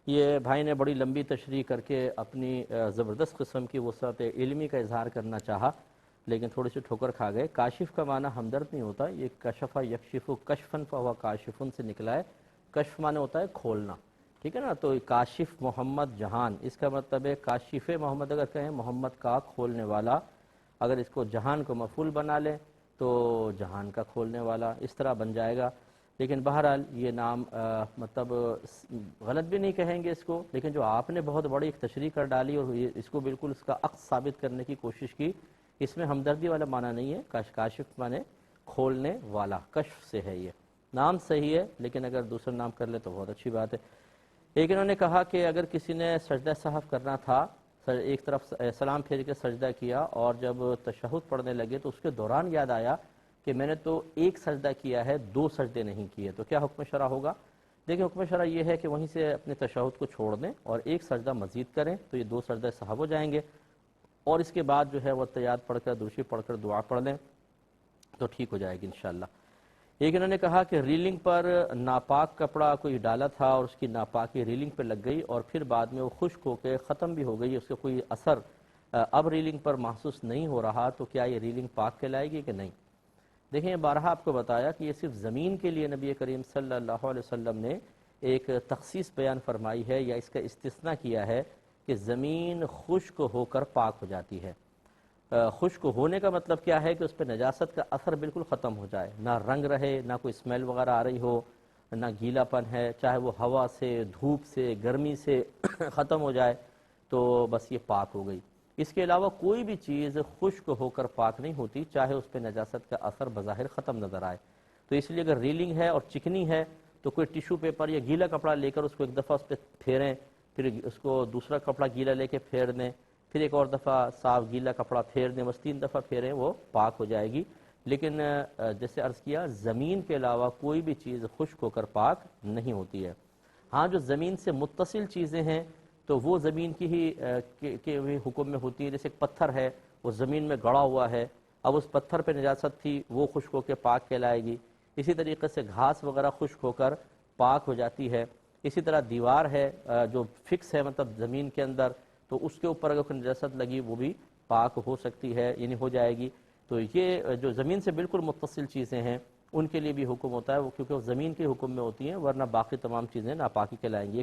یہ بھائی نے بڑی لمبی تشریح کر کے اپنی زبردست قسم کی وسعت علمی کا اظہار کرنا چاہا، لیکن تھوڑی سی ٹھوکر کھا گئے۔ کاشف کا معنی ہمدرد نہیں ہوتا، یہ کشفہ یکشف کشفن فہو کاشفن سے نکلا ہے۔ کشف معنی ہوتا ہے کھولنا، ٹھیک ہے نا؟ تو کاشف محمد جہان، اس کا مطلب ہے کاشف محمد اگر کہیں محمد کا کھولنے والا، اگر اس کو جہان کو مفعول بنا لیں تو جہان کا کھولنے والا اس طرح بن جائے گا۔ لیکن بہرحال یہ نام مطلب غلط بھی نہیں کہیں گے اس کو، لیکن جو آپ نے بہت بڑی ایک تشریح کر ڈالی اور اس کو بالکل اس کا عکس ثابت کرنے کی کوشش کی، اس میں ہمدردی والا معنی نہیں ہے۔ کاشف معنی کھولنے والا، کشف سے ہے، یہ نام صحیح ہے لیکن اگر دوسرا نام کر لے تو بہت اچھی بات ہے۔ ایک انہوں نے کہا کہ اگر کسی نے سجدہ سہو کرنا تھا، ایک طرف سلام پھیر کے سجدہ کیا اور جب تشہد پڑھنے لگے تو اس کے دوران یاد آیا کہ میں نے تو ایک سجدہ کیا ہے، دو سجدے نہیں کیے، تو کیا حکم شرع ہوگا؟ دیکھیں حکم شرع یہ ہے کہ وہیں سے اپنے تشہد کو چھوڑ دیں اور ایک سجدہ مزید کریں تو یہ دو سجدہ سہو ہو جائیں گے، اور اس کے بعد جو ہے وہ تحیات پڑھ کر درود پڑھ کر دعا پڑھ لیں تو ٹھیک ہو جائے گی انشاءاللہ۔ ایک انہوں نے کہا کہ ریلنگ پر ناپاک کپڑا کوئی ڈالا تھا اور اس کی ناپاکی ریلنگ پہ لگ گئی اور پھر بعد میں وہ خشک ہو کے ختم بھی ہو گئی، اس کا کوئی اثر اب ریلنگ پر محسوس نہیں ہو رہا، تو کیا یہ ریلنگ پاک کہلائے گی کہ نہیں؟ دیکھیں بارہا آپ کو بتایا کہ یہ صرف زمین کے لیے نبی کریم صلی اللہ علیہ وسلم نے ایک تخصیص بیان فرمائی ہے یا اس کا استثناء کیا ہے کہ زمین خشک ہو کر پاک ہو جاتی ہے۔ خشک ہونے کا مطلب کیا ہے کہ اس پہ نجاست کا اثر بالکل ختم ہو جائے، نہ رنگ رہے، نہ کوئی اسمیل وغیرہ آ رہی ہو، نہ گیلا پن ہے، چاہے وہ ہوا سے، دھوپ سے، گرمی سے ختم ہو جائے تو بس یہ پاک ہو گئی۔ اس کے علاوہ کوئی بھی چیز خشک ہو کر پاک نہیں ہوتی، چاہے اس پہ نجاست کا اثر بظاہر ختم نظر آئے۔ تو اس لیے اگر ریلنگ ہے اور چکنی ہے تو کوئی ٹیشو پیپر یا گیلا کپڑا لے کر اس کو ایک دفعہ اس پہ پھیریں، پھر اس کو دوسرا کپڑا گیلا لے کے پھیر دیں، پھر ایک اور دفعہ صاف گیلا کپڑا پھیر دیں، بس 3 دفعہ پھیریں وہ پاک ہو جائے گی۔ لیکن جیسے عرض کیا زمین کے علاوہ کوئی بھی چیز خشک ہو کر پاک نہیں ہوتی ہے۔ ہاں جو زمین سے متصل چیزیں ہیں تو وہ زمین کی ہی کے حکم میں ہوتی ہے، جیسے ایک پتھر ہے وہ زمین میں گڑا ہوا ہے، اب اس پتھر پہ نجاست تھی وہ خشک ہو کے پاک کہلائے گی۔ اسی طریقے سے گھاس وغیرہ خشک ہو کر پاک ہو جاتی ہے۔ اسی طرح دیوار ہے جو فکس ہے مطلب زمین کے اندر، تو اس کے اوپر اگر کوئی نجاست لگی وہ بھی پاک ہو سکتی ہے، یعنی ہو جائے گی۔ تو یہ جو زمین سے بالکل متصل چیزیں ہیں ان کے لیے بھی حکم ہوتا ہے، وہ کیونکہ وہ زمین کے حکم میں ہوتی ہیں، ورنہ باقی تمام چیزیں ناپاکی کہلائیں گی۔